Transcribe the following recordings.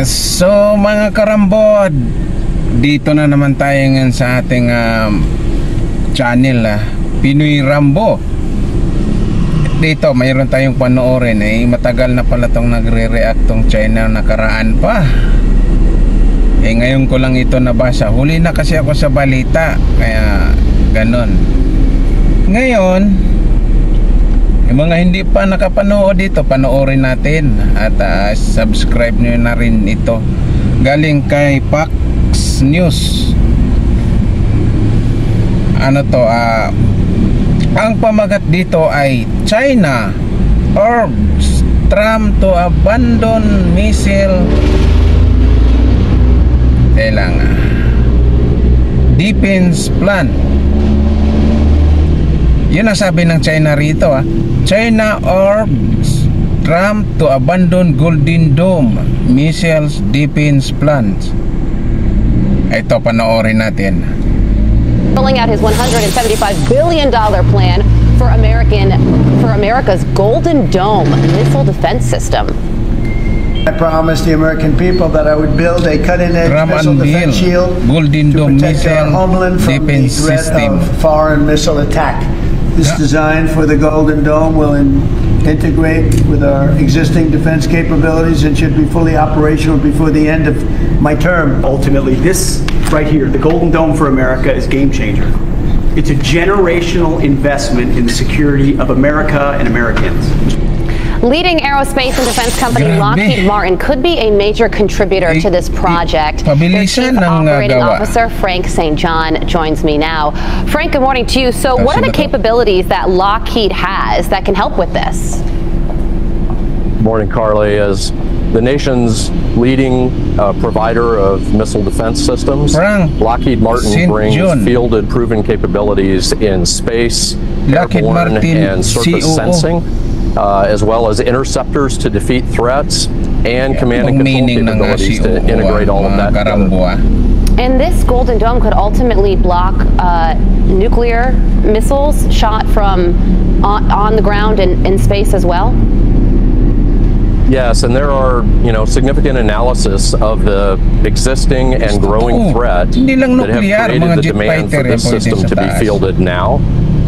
So mga karambod, dito na naman tayo ngayon sa ating channel, Pinoy Rambo. Dito mayroon tayong panoorin, matagal na pala tong nagre-react tong China, nakaraan pa. Ngayon ko lang ito nabasa. Huli na kasi ako sa balita, kaya ganon. Ngayon, yung mga hindi pa nakapanood dito, panoorin natin. At subscribe nyo na rin ito. Galing kay Fox News. Ano to, ang pamagat dito ay China urges Trump to abandon missile defense plan. Yun ang sabi ng China rito, China urges Trump to abandon Golden Dome missiles defense plans. Ito, panoorin natin. Rolling out his $175 billion plan for America's Golden Dome missile defense system. I promised the American people that I would build a cutting-edge missile defense shield Golden to Dome protect our homeland from the threat of foreign missile attack. This design for the Golden Dome will integrate with our existing defense capabilities and should be fully operational before the end of my term. Ultimately, this right here, the Golden Dome for America, is game changer. It's a generational investment in the security of America and Americans. Leading aerospace and defense company Lockheed Martin could be a major contributor to this project. Their Chief Operating Officer, Frank St. John, joins me now. Frank, good morning to you. So what are the capabilities that Lockheed has that can help with this? Morning, Carly. As the nation's leading provider of missile defense systems, Lockheed Martin brings fielded proven capabilities in space, airborne, and surface sensing, as well as interceptors to defeat threats and command and control capabilities to integrate all of that together. And this Golden Dome could ultimately block nuclear missiles shot from on the ground and in space as well? Yes, and there are, significant analysis of the existing and growing threat that have created the demand for this system to be fielded now.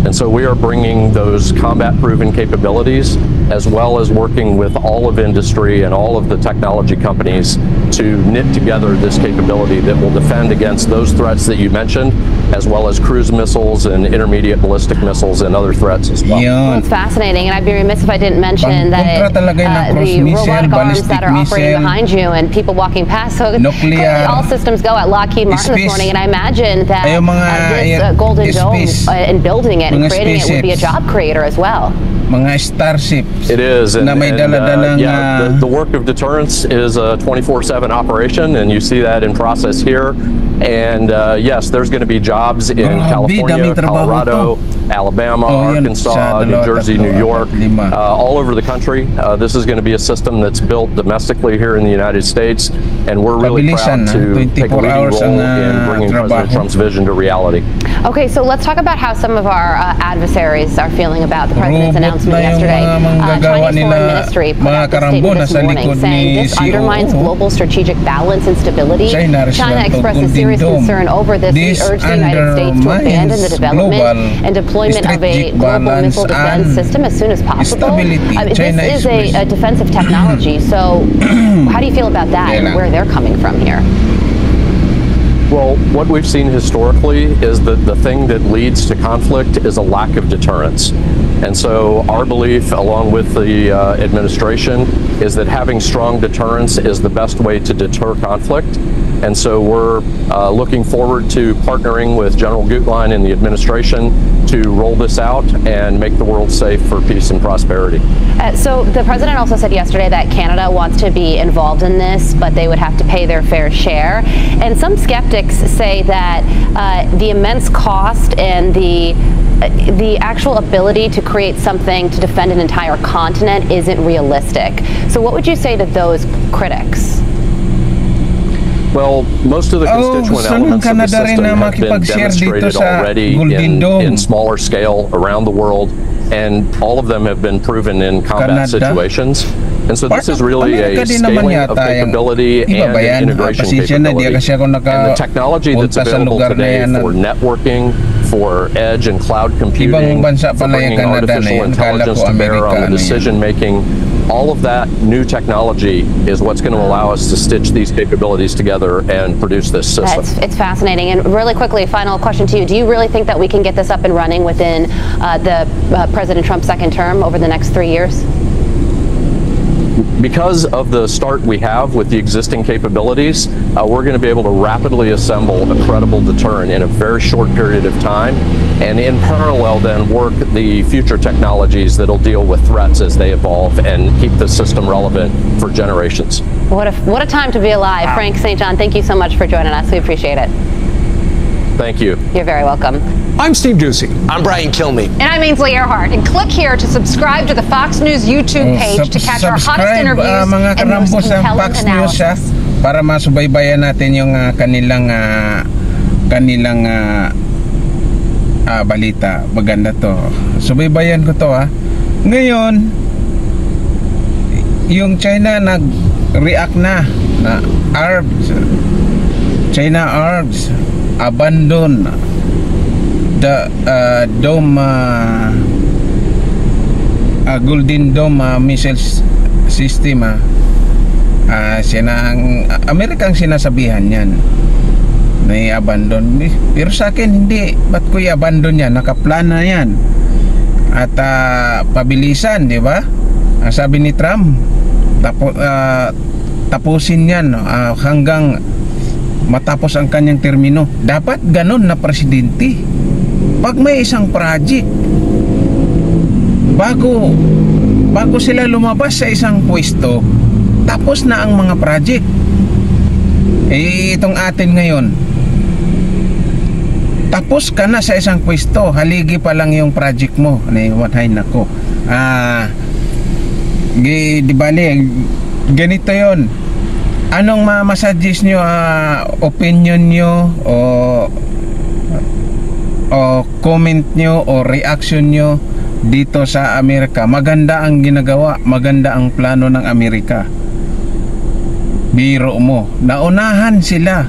And so we are bringing those combat-proven capabilities, as well as working with all of industry and all of the technology companies to knit together this capability that will defend against those threats that you mentioned, as well as cruise missiles and intermediate ballistic missiles and other threats as well. Well, it's fascinating, and I'd be remiss if I didn't mention that the robotic arms that are operating behind you and people walking past. So clearly all systems go at Lockheed Martin this morning, and I imagine that this Golden Dome and building it and creating it would be a job creator as well. Mga starships. It is, and the work of deterrence is a 24/7 operation, and you see that in process here. And yes, there's going to be jobs in California, Colorado, Alabama, Arkansas, New Jersey, New York, all over the country. This is going to be a system that's built domestically here in the United States, and we're really proud to take a leading role in bringing President Trump's vision to reality. Okay, so let's talk about how some of our adversaries are feeling about the president's announcement yesterday. Chinese Foreign Ministry put out a statement this morning saying this undermines global strategic balance and stability. China expressed a serious concern over this. We urge the United States to abandon the development and deployment of a global missile defense system as soon as possible. This is a defensive technology, so how do you feel about that and where they're coming from here? Well, what we've seen historically is that the thing that leads to conflict is a lack of deterrence. And so our belief, along with the administration, is that having strong deterrence is the best way to deter conflict. And so we're looking forward to partnering with General Gutlein and the administration to roll this out and make the world safe for peace and prosperity. So the president also said yesterday that Canada wants to be involved in this, but they would have to pay their fair share. And some skeptics say that the immense cost and the actual ability to create something to defend an entire continent isn't realistic. So what would you say to those critics? Well, most of the constituent elements of the system have been demonstrated already in smaller scale around the world, and all of them have been proven in combat situations. And so this is really a scaling of capability and an integration capability. And the technology that's available today for networking, for edge and cloud computing, for bringing artificial intelligence to bear on the decision making, all of that new technology is what's going to allow us to stitch these capabilities together and produce this system. It's fascinating. And really quickly, final question to you. Do you really think that we can get this up and running within President Trump's second term over the next 3 years? Because of the start we have with the existing capabilities, we're going to be able to rapidly assemble a credible deterrent in a very short period of time, and in parallel then work the future technologies that'll deal with threats as they evolve and keep the system relevant for generations. What a time to be alive. Wow. Frank St. John, thank you so much for joining us. We appreciate it. Thank you. You're very welcome. I'm Steve Doocy. I'm Brian Kilmeade. And I'm Ainsley Earhart. And click here to subscribe to the Fox News YouTube page to catch our hottest interviews and most compelling analysis. Para masubaybayan natin yung kanilang balita. Maganda to. Subaybayan ko to Ngayon, yung China nag-react na arms. China arms abandon the Golden Dome missile system. Amerikang sinasabihan yan na i-abandon. Pero sa akin hindi. Ba't ko i-abandon yan? Nakaplana yan. At pabilisan, di ba? Sabi ni Trump, tapusin yan hanggang matapos ang kanyang termino. Dapat ganun na presidente. Pag may isang project, bago sila lumabas sa isang pwesto, tapos na ang mga project. Itong atin ngayon, tapos ka na sa isang pwesto, haligi pa lang yung project mo. Hay nako. Di bali, ganito yon. Anong ma-suggest nyo, opinion nyo o comment nyo o reaction nyo dito sa Amerika? Maganda ang ginagawa, maganda ang plano ng Amerika. Biro mo, naunahan sila.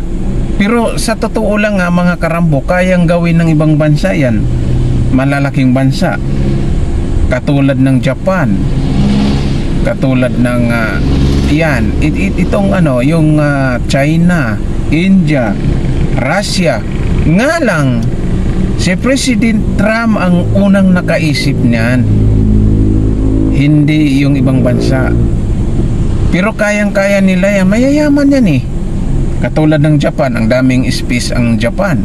Pero sa totoo lang mga karambo, kayang gawin ng ibang bansa yan. Malalaking bansa katulad ng Japan, katulad ng itong yung China, India, Russia. Nga lang si President Trump ang unang nakaisip niyan, hindi yung ibang bansa. Pero kayang-kaya nila yan, mayayaman yan katulad ng Japan, ang daming space ang Japan.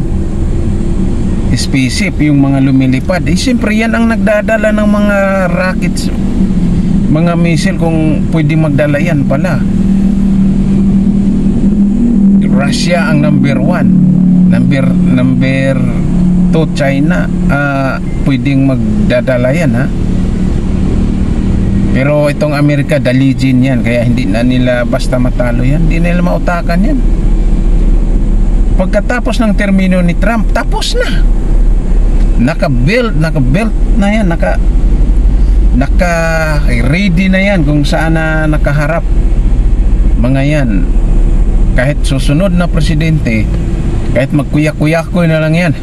Spaceship, yung mga lumilipad. Siyempre yan ang nagdadala ng mga rockets, mga missile, kung pwede magdala yan pala. Russia ang number 1. Number 2 China. Pwedeng magdadala yan Pero itong Amerika, daligin yan. Kaya hindi na nila basta matalo yan. Hindi nila mautakan yan. Pagkatapos ng termino ni Trump, tapos na. Naka-build na yan. Naka-ready na yan kung saan na nakaharap. Mga yan. Kahit susunod na presidente, kahit magkuyak-kuyak ko na lang yan.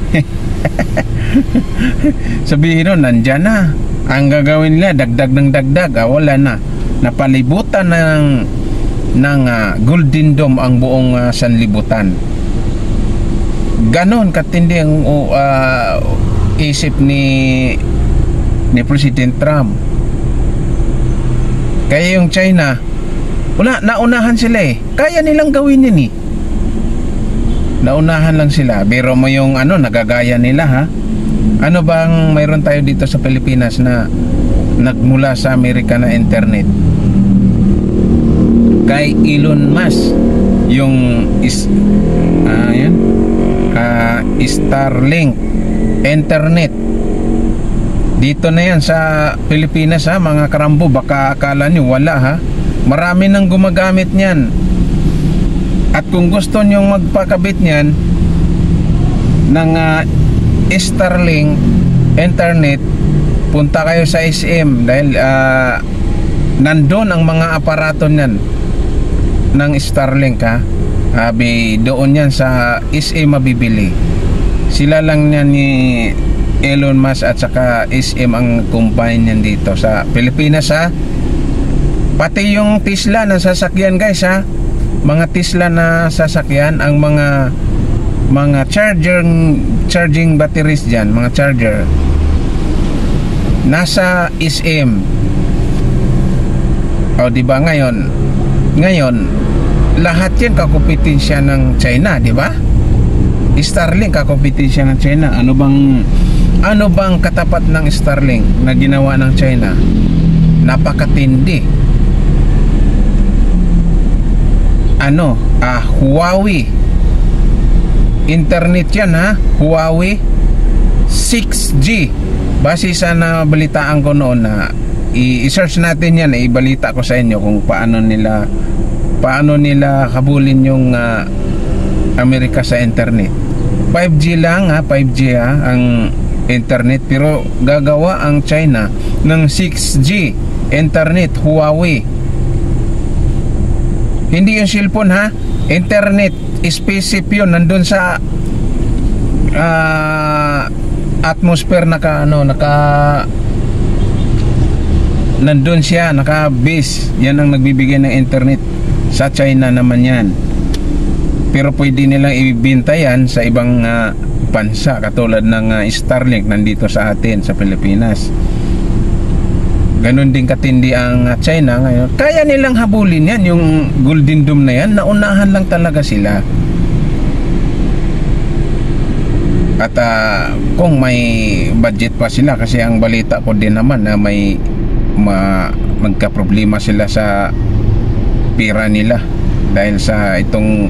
Sabihin nun, nandyan na. Ang gagawin nila, dagdag ng dagdag. Wala na. Napalibutan ng Golden Dome ang buong sanlibutan. Ganon katindi ang isip ni President Trump. Kaya yung China, wala, naunahan sila Kaya nilang gawin yan Naunahan lang sila. Biro mo yung nagagaya nila Ano bang mayroon tayo dito sa Pilipinas na nagmula sa Amerika na internet? Kay Elon Musk, yung Starlink internet. Dito na yan sa Pilipinas mga karambo. Baka akala nyo wala Marami nang gumagamit niyan. At kung gusto nyong magpakabit niyan ng Starlink internet, punta kayo sa SM dahil nandun ang mga aparato niyan ng Starlink, ha. Doon yan sa SM mabibili. Sila lang niyan ni Elon Musk at saka SM ang combine niyan dito sa Pilipinas, ha. Pati yung Tesla na sasakyan, guys, ha. Mga Tesla na sasakyan, ang mga charging batteries diyan, mga charger nasa SM. O di ba ngayon lahat yan kakompetensya ng China, di ba? Starlink kakompetensya ng China. Ano bang katapat ng Starlink na ginawa ng China? Napakatindi. Huawei internet yan, ha. Huawei 6G. Base sa nabalitaan ko noon, na i-search natin yan, ibalita ko sa inyo kung paano nila habulin yung Amerika sa internet. 5G lang, ha, 5G, ha, ang internet, pero gagawa ang China ng 6G internet. Huawei, hindi yung cellphone, ha, internet specific yun, nandun sa atmosphere, nandun siya, naka-base. Yan ang nagbibigay ng internet. Sa China naman yan. Pero pwede nilang ibinta yan sa ibang bansa, katulad ng Starlink nandito sa atin sa Pilipinas. Ganon din katindi ang China ngayon. Kaya nilang habulin yan, yung Golden Dome na yan. Naunahan lang talaga sila. At kung may budget pa sila, kasi ang balita ko din naman na may magka-problema sila sa pera nila dahil sa itong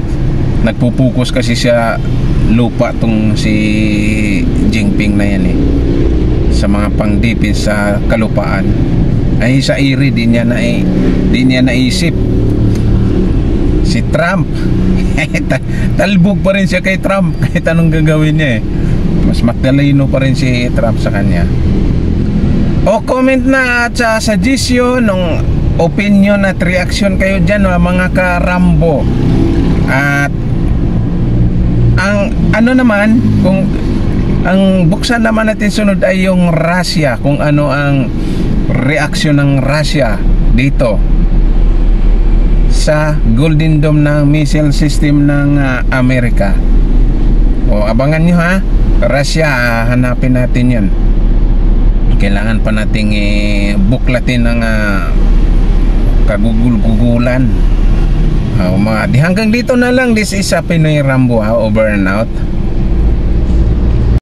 nagpupukus kasi sa lupa tong si Jinping na yan, sa mga pangdipin sa kalupaan. Ay sa iri din niya naisip si Trump. Talbog pa rin siya kay Trump kahit anong gagawin niya, mas matalino pa rin si Trump sa kanya. O comment na at sa suggestion ng opinion at reaction kayo dyan, mga karambo. At ang naman, kung ang buksan naman natin sunod ay yung Russia, kung ano ang reaksyon ng Russia dito sa Golden Dome ng missile system ng Amerika. O abangan nyo, ha, Russia, hanapin natin yan. Kailangan pa nating buklatin ng kagugul-gugulan. Hanggang dito na lang. This is Pinoy Rambo, over and out.